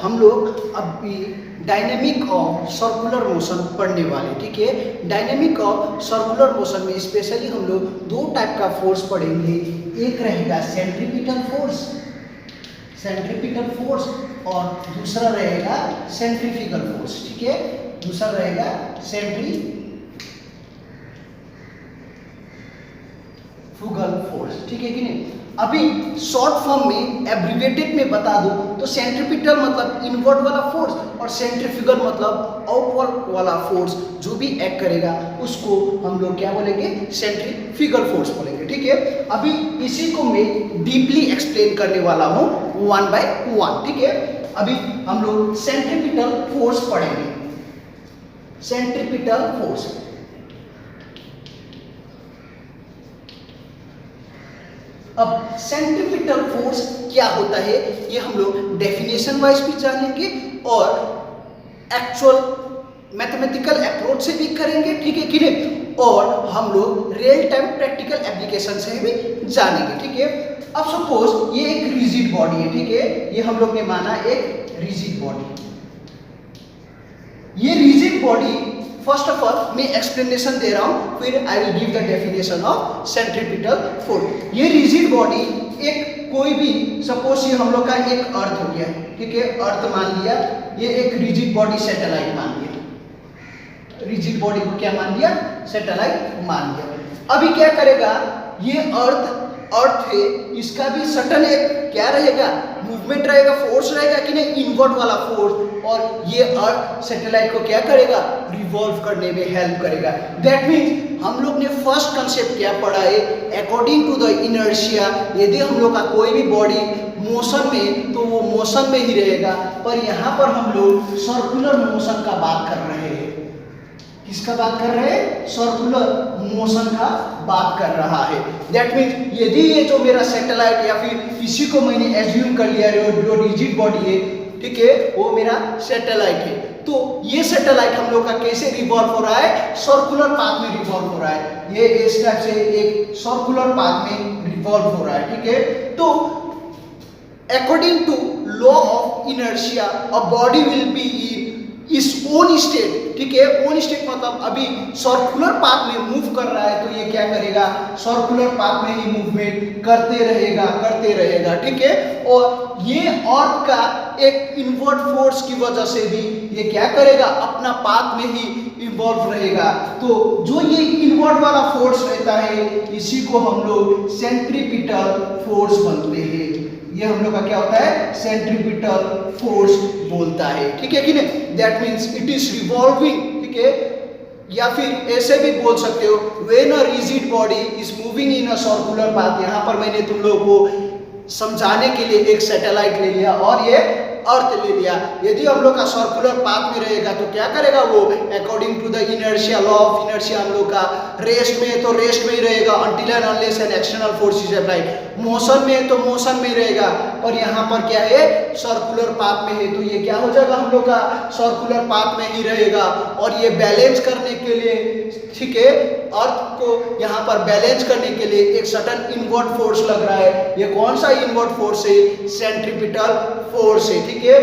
हम लोग अभी डायनेमिक ऑफ सर्कुलर मोशन पढ़ने वाले, ठीक है। डायनेमिक ऑफ सर्कुलर मोशन में स्पेशली हम लोग दो टाइप का फोर्स पढ़ेंगे। एक रहेगा सेंट्रीपिटल फोर्स और दूसरा रहेगा सेंट्रीफ्यूगल फोर्स, ठीक है। दूसरा रहेगा सेंट्रीफ्यूगल फोर्स, ठीक है कि नहीं। अभी शॉर्ट फॉर्म में एब्रिविएटेड में बता दूं तो सेंट्रीपिटल मतलब इनवर्ड वाला फोर्स और सेंट्रीफ्यूगल मतलब आउटवर्ड वाला फोर्स जो भी एक्ट करेगा उसको हम लोग क्या बोलेंगे, सेंट्रीफ्यूगल फोर्स बोलेंगे, ठीक है। अभी इसी को मैं डीपली एक्सप्लेन करने वाला हूं वन बाय वन, ठीक है। अभी हम लोग सेंट्रीपिटल फोर्स पढ़ेंगे। सेंट्रीपिटल फोर्स, अब सेंट्रीपिटल फोर्स क्या होता है ये हम लोग डेफिनेशन वाइज भी जानेंगे और एक्चुअल मैथमेटिकल अप्रोच से भी करेंगे, ठीक है कि नहीं। और हम लोग रियल टाइम प्रैक्टिकल एप्लीकेशन से भी जानेंगे, ठीक है। अब सपोज ये एक रिजिड बॉडी है, ठीक है। ये हम लोग ने माना एक रिजिड बॉडी। ये rigid body first of all मैं एक्सप्लेनेशन दे रहा हूं, फिर I will give the definition of centripetal force. ये रिजिड बॉडी एक कोई भी सपोज ये हम लोग का एक अर्थ हो गया, ठीक है। अर्थ मान लिया, ये एक रिजिड बॉडी सैटेलाइट मान लिया। रिजिड बॉडी को क्या मान लिया, सैटेलाइट मान लिया। अभी क्या करेगा, ये अर्थ है, इसका भी सटन एक क्या रहेगा, मूवमेंट रहेगा, फोर्स रहेगा कि नहीं, इनवर्ड वाला फोर्स। और ये अर्थ सैटेलाइट को क्या करेगा, रिवॉल्व करने में हेल्प करेगा। दैट मीन्स हम लोग ने फर्स्ट कंसेप्ट क्या पढ़ा है, अकॉर्डिंग टू द इनर्शिया यदि हम लोग का कोई भी बॉडी मोशन में तो वो मोशन में ही रहेगा। पर यहाँ पर हम लोग सर्कुलर मोशन का बात कर रहे हैं। किसका बात कर रहे हैं, सर्कुलर मोशन का बात कर रहा है। दैट मीन्स यदि ये जो मेरा सैटेलाइट या फिर इसी को मैंने एज्यूम कर लिया जो रिजिड बॉडी है, ठीक है, वो मेरा सैटेलाइट है। तो ये सैटेलाइट हम लोग का कैसे रिवॉल्व हो रहा है, सर्कुलर पाथ में रिवॉल्व हो रहा है। ये इस टाइप से एक सर्कुलर पाथ में रिवॉल्व हो रहा है, ठीक है। तो according to law of inertia a body will be in its own state, ठीक है। ओन स्टेट मतलब अभी सर्कुलर पाथ में मूव कर रहा है तो ये क्या करेगा, सर्कुलर पाथ में ही मूवमेंट करते रहेगा, ठीक है। और ये अर्थ का एक इनवर्ट फोर्स की वजह से भी ये क्या करेगा, अपना पाथ में ही इन्वॉल्व रहेगा। तो जो ये इनवर्ट वाला फोर्स रहता है इसी को हम लोग सेंट्रीपिटल फोर्स बोलते हैं। ये हम लोग का क्या होता है, सेंट्रीपिटल फोर्स बोलता है, ठीक है कि नहीं। That means it is revolving, ठीक है। या फिर ऐसे भी बोल सकते हो when a rigid body is moving in a circular path. यहाँ पर मैंने तुम लोगों को समझाने के लिए एक सैटेलाइट ले लिया और ये अर्थ ले लिया। यदि हम लोग का सर्कुलर पाथ में रहेगा तो क्या करेगा वो, according to the inertia, law of inertia हम लोग का रेस्ट में तो रेस्ट में ही रहेगा until and unless N external force is applied. Motion में तो मोशन में ही रहेगा। और यहाँ पर क्या है, सर्कुलर पाथ में है तो ये क्या हो जाएगा, हम लोग का सर्कुलर पाथ में ही रहेगा। और ये बैलेंस करने के लिए, ठीक है, अर्थ को यहाँ पर बैलेंस करने के लिए एक सटन इनवर्ट फोर्स लग रहा है। ये कौन सा इनवर्ट फोर्स है, सेंट्रीपिटल फोर्स है, ठीक है।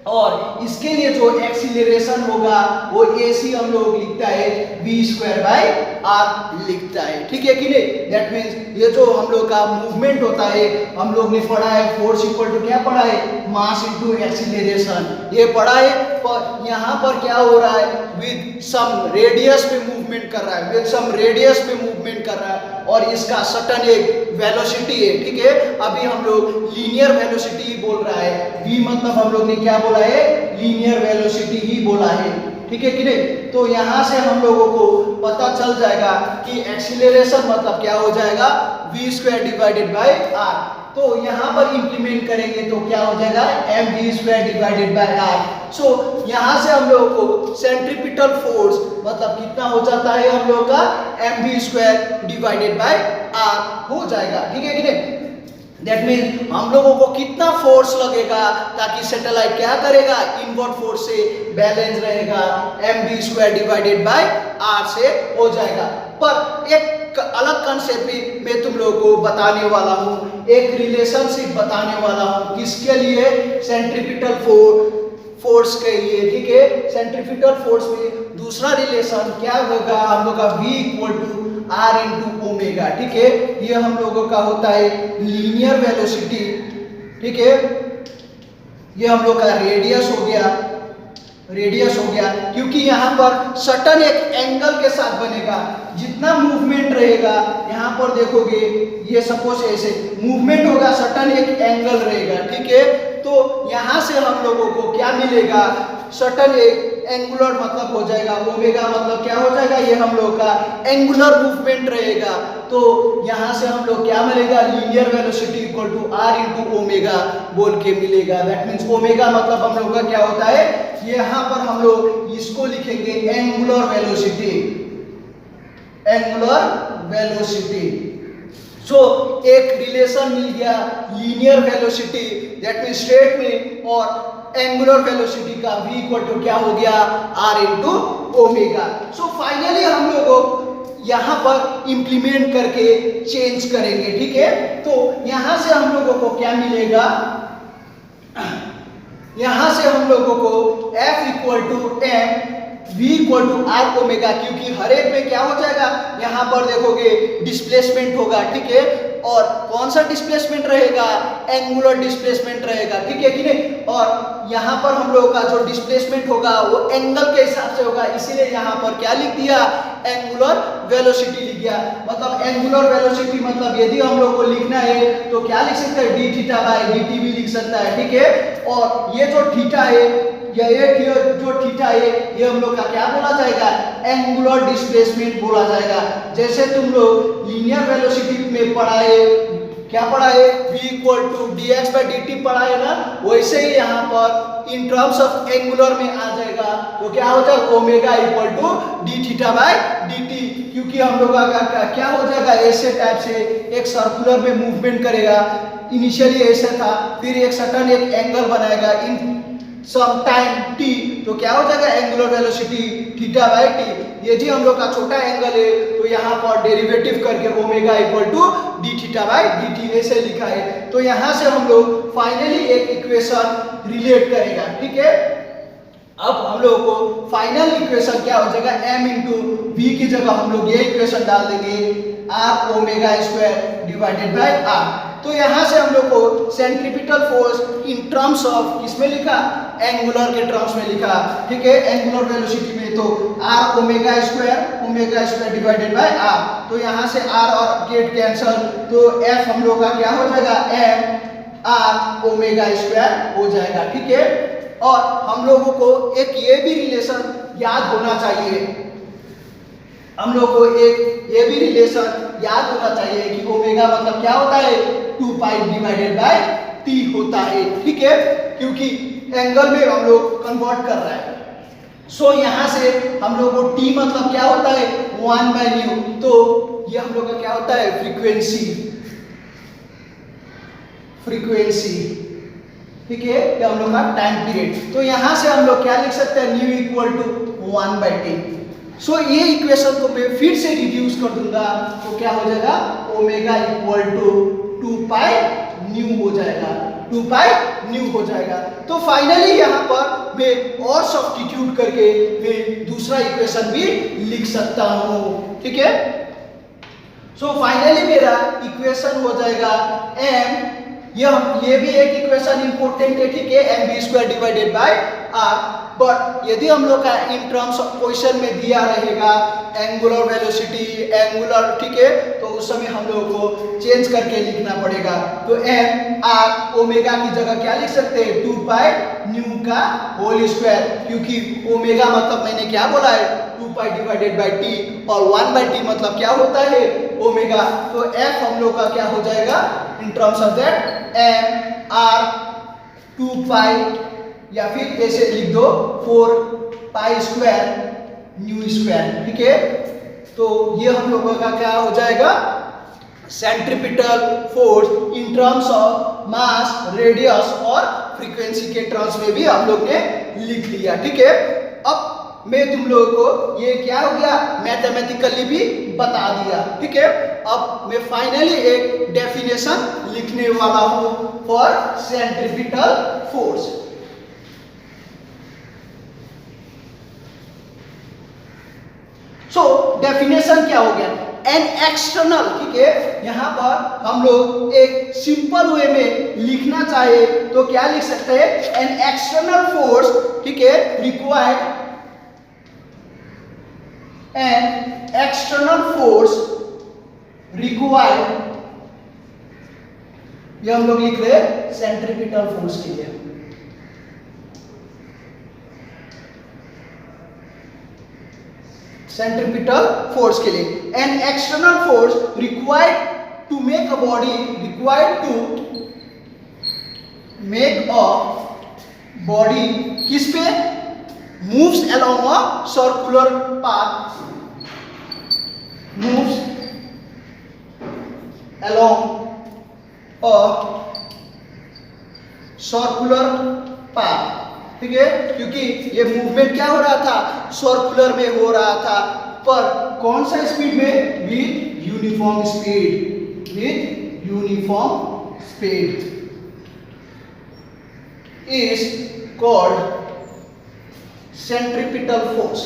और इसके लिए जो एक्सीलरेशन होगा वो AC हम लोग लिखता है v²/r लिखता है, ठीक है कि नहीं। दैट मीन्स ये जो हम लोग का मूवमेंट होता है, हम लोग ने पढ़ा है फोर्स इक्वल टू क्या पढ़ा है, मास इनटू एक्सीलरेशन, ये पढ़ा है। पर यहाँ पर क्या हो रहा है, विद सम रेडियस पे मूवमेंट कर रहा है, विद सम रेडियस पे मूवमेंट कर रहा है और इसका सटन एक वेलोसिटी है, ठीक है। अभी हम लोग लीनियर वेलोसिटी बोल रहा है, v मतलब हम लोग ने क्या बोला है, लीनियर वेलोसिटी ही बोला है, ठीक है कि नहीं। तो यहाँ से हम लोगों को पता चल जाएगा कि एक्सीलरेशन मतलब क्या हो जाएगा, v²/r। तो यहाँ पर इंप्लीमेंट करेंगे तो क्या हो जाएगा, mv²/r। सो यहाँ से हम लोगों को सेंट्रीपिटल फोर्स मतलब कितना हो जाता है, हम लोगों का mv²/r हो जाएगा, ठीक है कि नहीं। दैट मीन हम लोगों को कितना फोर्स लगेगा ताकि सैटेलाइट क्या करेगा, इनवर्ट फोर्स से बैलेंस रहेगा, mv²/r से हो जाएगा। पर एक अलग कंसेप्ट भी मैं तुम लोगों को बताने वाला हूँ, एक रिलेशनशिप बताने वाला हूँ। किसके लिए? सेंट्रीपिटल फोर्स के लिए, ठीक है। सेंट्रीपिटल फोर्स में दूसरा रिलेशन क्या होगा हम लोग का? V equal to r into omega, ठीक है। ये हम लोगों का होता है लीनियर वेलोसिटी, ठीक है। ये हम लोग का रेडियस हो गया, क्योंकि यहाँ पर सटन एक एंगल के साथ बनेगा। जितना मूवमेंट रहेगा यहाँ पर देखोगे, ये सपोज ऐसे मूवमेंट होगा, सटन एक एंगल रहेगा, ठीक है। तो यहाँ से हम लोगों को क्या मिलेगा? सटन एक एंगुलर मतलब हो जाएगा, ओमेगा मतलब क्या हो जाएगा? ये हम लोग का एंगुलर मूवमेंट रहेगा। तो यहाँ से हम लोग क्या मिलेगा? Linear velocity equal to r into omega बोल के मिलेगा। दैट मीन्स ओमेगा मतलब हम लोग का क्या होता है? यहाँ पर हम लोग इसको लिखेंगे एंगुलर वेलोसिटी। सो एक रिलेशन मिल गया linear velocity, that means straight में, और एंगुलर वेलोसिटी का v इक्वल टू क्या हो गया? r into omega. So finally हम लोग यहाँ पर इंप्लीमेंट करके चेंज करेंगे, ठीक है। तो यहाँ से हम लोगों को क्या मिलेगा? यहाँ से हम लोगों को f equal to m v equal to r omega, क्योंकि हर एक में क्या हो जाएगा? यहाँ पर देखोगे डिस्प्लेसमेंट होगा, ठीक है। और कौन सा डिस्प्लेसमेंट रहेगा? एंगुलर डिस्प्लेसमेंट रहेगा, ठीक है कि नहीं। और यहाँ पर हम लोगों का जो डिस्प्लेसमेंट होगा वो एंगल के हिसाब से होगा, इसीलिए यहाँ पर क्या लिख दिया? एंगुलर वेलोसिटी लिख दिया। मतलब एंगुलर वेलोसिटी मतलब यदि हम लोग को लिखना है तो क्या लिख सकते हैं? डी थीटा बाय dt भी लिख सकता है, ठीक है। और ये जो थीटा है, ये जो थीटा है, ये हम लोग का क्या बोला जाएगा? एंगुलर डिस्प्लेसमेंट बोला जाएगा। जैसे तुम लोग लीनियर वेलोसिटी में पढ़ा है, क्या पढ़ा है? v equal to dx by dt पढ़ा है ना, वैसे ही यहाँ पर इन टर्म्स ऑफ एंगुलर में आ जाएगा। तो क्या हो जाएगा? Omega equal to d theta by dt, क्योंकि हम लोग का क्या हो जाएगा? ऐसे टाइप से एक सर्कुलर में मूवमेंट करेगा। इनिशियली ऐसा था, फिर एक सटन एक एंगल बनाएगा इन सम टाइम t, तो क्या हो जाएगा? Angular velocity theta by t। यदि हम लोग का छोटा एंगल है तो यहाँ पर डेरिवेटिव करके omega equal to d theta by dt ऐसे लिखा है। तो यहाँ से हम लोग फाइनली एक इक्वेशन रिलेट करेगा, ठीक है। अब हम लोग को फाइनल इक्वेशन क्या हो जाएगा? m इंटू वी की जगह हम लोग ये इक्वेशन डाल देंगे r omega square divided by r। तो यहाँ से हम लोग को centripetal force in terms of किसमें लिखा? एंगुलर के टर्म्स में लिखा, ठीक है। एंगुलर वेलोसिटी में तो r omega square divided by r। तो यहाँ से r और गेट कैंसल, तो f हम लोग का क्या हो जाएगा? m r ओमेगा स्क्वायर हो जाएगा, ठीक है। और हम लोगों को एक ये भी रिलेशन याद होना चाहिए, हम लोग को एक ये भी रिलेशन याद होना चाहिए कि ओमेगा मतलब क्या होता है? 2 पाई डिवाइडेड बाय t होता है, ठीक है। क्योंकि एंगल में हम लोग कन्वर्ट कर रहे हैं। सो यहाँ से हम लोग को t मतलब क्या होता है? 1 बाय न्यू। तो ये हम लोग का क्या होता है? फ्रीक्वेंसी, ठीक है। ये हम लोग का टाइम पीरियड। तो यहाँ से हम लोग क्या लिख सकते हैं? Nu equal to 1 by T. So ये इक्वेशन को मैं फिर से रिड्यूस कर दूंगा, तो क्या हो जाएगा? Omega equal to 2 pi nu हो जाएगा, 2 पाई न्यू हो जाएगा। तो फाइनली यहाँ पर मैं और सब्स्टिट्यूट करके मैं दूसरा इक्वेशन भी लिख सकता हूँ, ठीक है। सो फाइनली मेरा इक्वेशन हो जाएगा m, ये भी एक इक्वेशन इंपॉर्टेंट है, ठीक है, m v square divided by r. But यदि हम लोग का इन टर्म्स ऑफ क्वेश्चन में दिया रहेगा एंगुलर वेलोसिटी, एंगुलर, ठीक है, तो उस समय हम लोग को चेंज करके लिखना पड़ेगा। तो एम आर ओमेगा की जगह क्या लिख सकते हैं? 2 पाई न्यू का होल स्क्वायर, क्योंकि ओमेगा मतलब मैंने क्या बोला है? 2 पाई डिवाइडेड बाय टी, और 1 बाय टी मतलब क्या होता है? ओमेगा। तो एफ हम लोग का क्या हो जाएगा in terms of that? M r 2 pi, या फिर ऐसे लिख दो 4 पाई स्क्वायर न्यू स्क्वायर, ठीक है। तो ये हम लोगों का क्या हो जाएगा? Centripetal force in terms of mass, radius और फ्रीक्वेंसी के टर्म्स में भी हम लोग ने लिख लिया, ठीक है। अब मैं तुम लोगों को ये क्या हो गया मैथमेटिकली भी बता दिया। ठीक है, अब मैं फाइनली एक डेफिनेशन लिखने वाला हूं for centripetal force. So definition क्या हो गया, एन एक्सटर्नल, ठीक है, यहां पर हम लोग एक सिंपल वे में लिखना चाहे तो क्या लिख सकते हैं, एन एक्सटर्नल फोर्स, ठीक है, required N external force required, ये हम लोग लिख रहे हैं सेंट्रीपिटल फोर्स के लिए। सेंट्रीपिटल फोर्स के लिए an external force required to make a body, required to make a body किस पे, moves along a circular path, moves along a circular path. ठीक है, क्योंकि ये मूवमेंट क्या हो रहा था, सर्कुलर में हो रहा था, पर कौन सा स्पीड में, with uniform speed, with uniform speed is called centripetal force.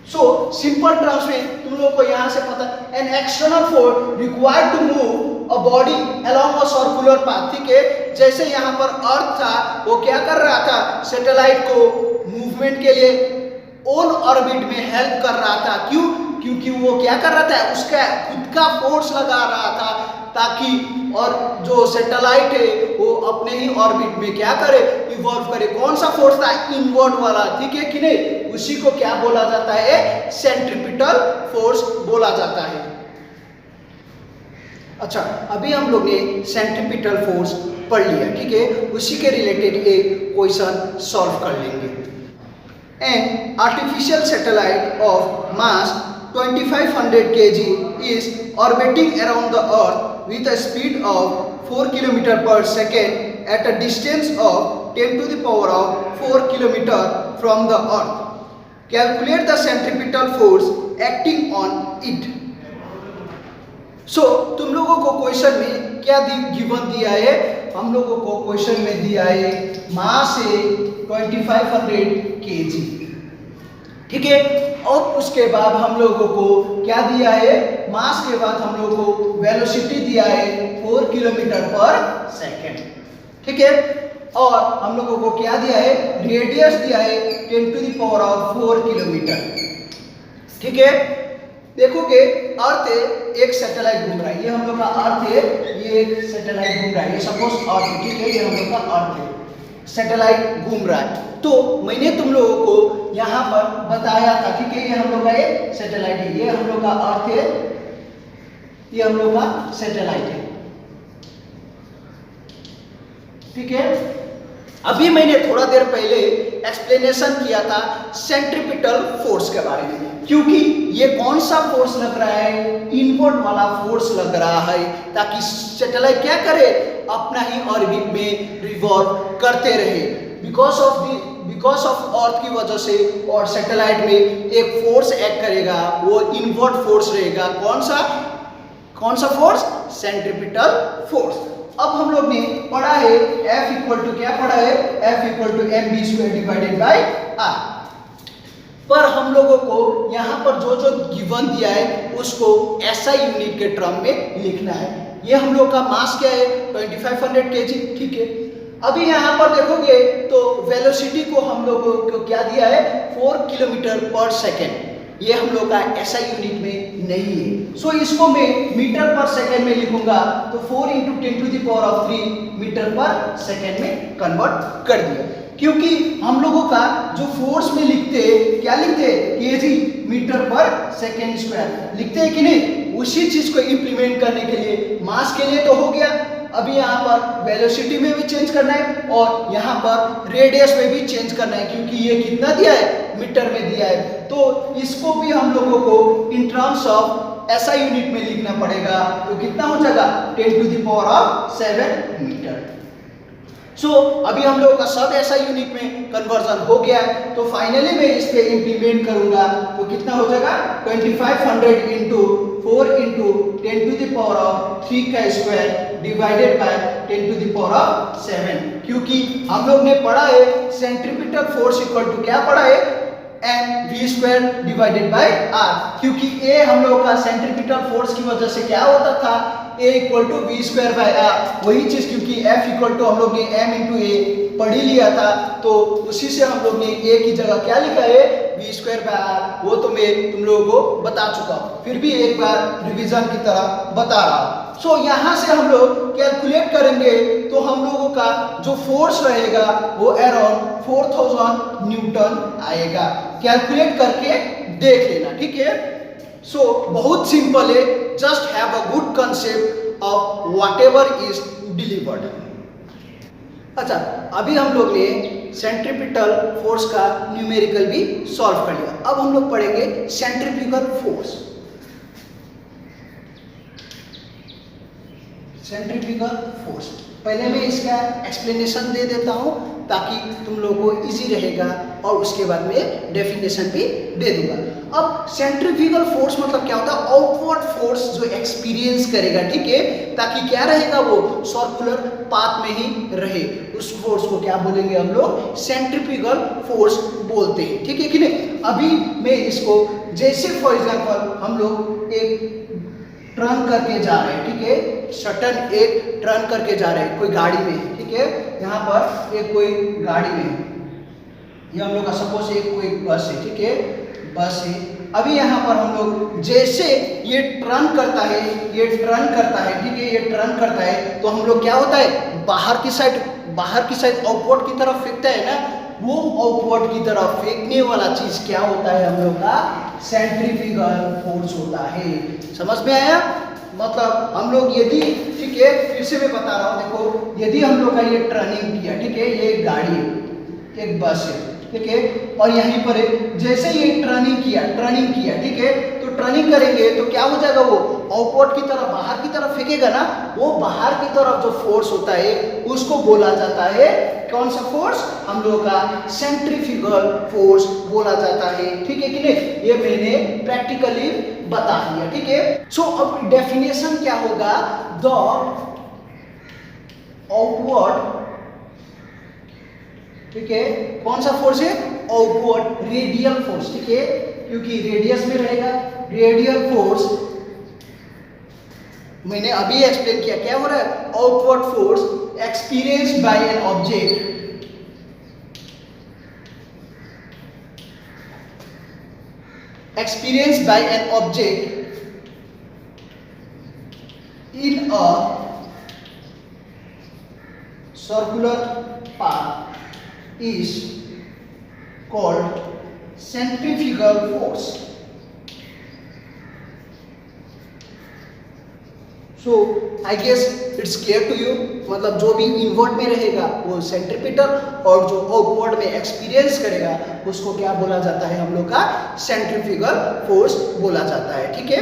So simple terms में तुम लोगों को यहां से पता, an external force required to move a body along a circular path. ठीक है, जैसे यहाँ पर अर्थ था, वो क्या कर रहा था, सैटेलाइट को मूवमेंट के लिए ऑन ऑर्बिट में हेल्प कर रहा था। क्यों, क्योंकि वो क्या कर रहा था, उसका खुद का फोर्स लगा रहा था ताकि और जो सैटेलाइट है वो अपने ही ऑर्बिट में क्या करे, इवॉल्व करे। कौन सा फोर्स था, इनवर्ड वाला, ठीक है कि नहीं, उसी को क्या बोला जाता है, सेंट्रीपिटल फोर्स बोला जाता है। अच्छा, अभी हम लोग ने सेंट्रीपिटल फोर्स पढ़ लिया, ठीक है, उसी के रिलेटेड एक क्वेश्चन सॉल्व कर लेंगे। An artificial satellite of mass 2500 kg is orbiting around the earth with a speed of 4 km per second at a distance of 10 to the power of 4 km from the earth. Calculate the centripetal force acting on it. सो तुम लोगों को question में क्या given दिया है, हम लोगों को क्वेश्चन में दिया है मास है 2500 kg। ठीक है, और उसके बाद हम लोगों को क्या दिया है, मास के बाद हम लोगों को वेलोसिटी दिया है 4 किलोमीटर पर सेकेंड। ठीक है, और हम लोगों को क्या दिया है, रेडियस दिया है 10 to the power of 4 kilometre. ठीक है, देखोगे अर्थ है, एक सैटेलाइट घूम रहा है, ये हम लोग का अर्थ है, ये एक सैटेलाइट घूम रहा है, ये सपोज अर्थ है, ठीक है, ये हम लोग का अर्थ है, सैटेलाइट घूम रहा है। तो मैंने तुम लोगों को यहाँ पर बताया था, ठीक है, ये हम लोग का एक सैटेलाइट है, ये हम लोग का अर्थ है, ये हम लोग का सैटेलाइट है। ठीक है, अभी मैंने थोड़ा देर पहले एक्सप्लेनेशन किया था सेंट्रीपिटल फोर्स के बारे में, क्योंकि ये कौन सा फोर्स लग रहा है, इनवर्ड वाला फोर्स लग रहा है, ताकि सैटेलाइट क्या करे, अपना ही ऑर्बिट में रिवॉल्व करते रहे। बिकॉज ऑफ अर्थ की वजह से और सैटेलाइट में एक फोर्स एक्ट करेगा, वो इनवर्ड फोर्स रहेगा। कौन सा फोर्स, सेंट्रीपिटल फोर्स। अब हम लोग ने पढ़ा है F इक्वल टू क्या पढ़ा है, F equal to mv² divided by r। पर हम लोगों को यहाँ पर जो जो गिवन दिया है उसको SI यूनिट के टर्म में लिखना है। ये हम लोग का मास क्या है, 2500 kg। ठीक है, अभी यहाँ पर देखोगे तो वेलोसिटी को हम लोगों को क्या दिया है, 4 किलोमीटर पर सेकेंड। ये हम लोग का SI यूनिट में नहीं है। सो इसको मैं मीटर पर सेकेंड में लिखूंगा, तो 4 × 10 to the power of 3 metre per second में कन्वर्ट कर दिया। क्योंकि हम लोगों का जो फोर्स में लिखते हैं, क्या लिखते हैं, KG metre per second square लिखते हैं कि नहीं, उसी चीज को इंप्लीमेंट करने के लिए मास के लिए तो हो गया, अभी यहाँ पर वेलोसिटी में भी चेंज करना है और यहाँ पर रेडियस में भी चेंज करना है, क्योंकि ये कितना दिया है, मीटर में दिया है। तो इसको भी हम लोगों को in terms of SI unit में लिखना पड़ेगा। तो कितना हो जाएगा, 10 to the power of 7 metre. So अभी हम लोगों का सब ऐसा यूनिट में कन्वर्जन हो गया है, तो फाइनली मैं इस पे इम्प्लीमेंट करूंगा तो कितना हो जाएगा 2500 into 4 into 10 to the power of 3 का square divided by 10 to the power of 7, क्योंकि हम लोग ने पढ़ा है सेंट्रीपिटल फोर्स इक्वल टू क्या पढ़ा है m v square divided by r, क्योंकि ए हम लोग का सेंट्रीपिटल फोर्स की वजह से क्या होता था A equal to V square by R, वही चीज क्योंकि एफ इक्वल टू हम लोग ने एम इंटू ए पढ़ ही लिया था, तो उसी से हम लोग ने ए की जगह क्या लिखा है वी स्क्वायर बाय आर, वो तो मैं तुम लोगों को बता चुका हूँ, फिर भी एक बार रिवीजन की तरह बता रहा हूँ। सो यहाँ से हम लोग कैलकुलेट करेंगे तो हम लोगों का जो फोर्स रहेगा वो अराउंड 4000 न्यूटन आएगा, कैलकुलेट करके देख लेना, ठीक है। सो बहुत सिंपल है, just have a good concept of whatever is delivered. अच्छा, अभी हम लोग ने सेंट्रीपिटल फोर्स का न्यूमेरिकल भी सॉल्व कर लिया, अब हम लोग पढ़ेंगे सेंट्रीफ्यूगल फोर्स। सेंट्रीफ्यूगल फोर्स पहले मैं इसका एक्सप्लेनेशन दे देता हूं ताकि तुम लोगों को इजी रहेगा, और उसके बाद में डेफिनेशन भी दे दूंगा। अब सेंट्रीफ्यूगल फोर्स मतलब क्या होता है, आउटवर्ड फोर्स जो एक्सपीरियंस करेगा, ठीक है, ताकि क्या रहेगा वो सर्कुलर पाथ में ही रहे, उस फोर्स को क्या बोलेंगे हम लोग सेंट्रीफ्यूगल फोर्स बोलते हैं, ठीक है कि नहीं। अभी मैं इसको जैसे फॉर एग्जांपल हम लोग एक टर्न करके जा रहे हैं, ठीक है, शटल एक टर्न करके जा रहे हैं कोई गाड़ी में, ठीक है, यहाँ पर एक कोई गाड़ी में, ये हम लोग का सपोज एक कोई बस है, ठीक है, बस है। अभी यहाँ पर हम लोग जैसे ये टर्न करता है, ये टर्न करता है, ठीक है, ये टर्न करता है, तो हम लोग क्या होता है बाहर की साइड आउटवर्ड की तरफ फेंकता है ना, वो आउटवर्ड की तरफ फेंकने वाला चीज क्या होता है हम लोग का सेंट्रीफ्यूगल फोर्स होता है। समझ में आया? मतलब हम लोग यदि, ठीक है, फिर से मैं बता रहा हूँ, देखो यदि हम लोग का ये टर्निंग किया, ठीक है, ये गाड़ी है, एक बस है, ठीक है, और यहीं पर जैसे ये टर्निंग किया, ठीक है, तो टर्निंग करेंगे तो क्या हो जाएगा, वो आउटवर्ड की तरफ बाहर की तरफ फेंकेगा ना, वो बाहर की तरफ जो फोर्स होता है उसको बोला जाता है कौन सा फोर्स, हम लोग का सेंट्रीफ्यूगल फोर्स बोला जाता है, ठीक है कि नहीं। ये मैंने प्रैक्टिकली बता दिया, ठीक है। सो अब डेफिनेशन क्या होगा, द आउटवर्ड, ठीक है, कौन सा फोर्स है आउटवर्ड रेडियल फोर्स, ठीक है, क्योंकि रेडियस में रहेगा, रेडियल फोर्स मैंने अभी एक्सप्लेन किया क्या हो रहा है, outward force experienced bye an object, experienced by an object in a circular path is called centrifugal force. So I guess it's clear to you, मतलब जो भी इनवर्ट में रहेगा वो सेंट्रीपिटल, और जो आउटवर्ड में एक्सपीरियंस करेगा उसको क्या बोला जाता है हम लोग का सेंट्रीफ्यूगल फोर्स बोला जाता है, ठीक है।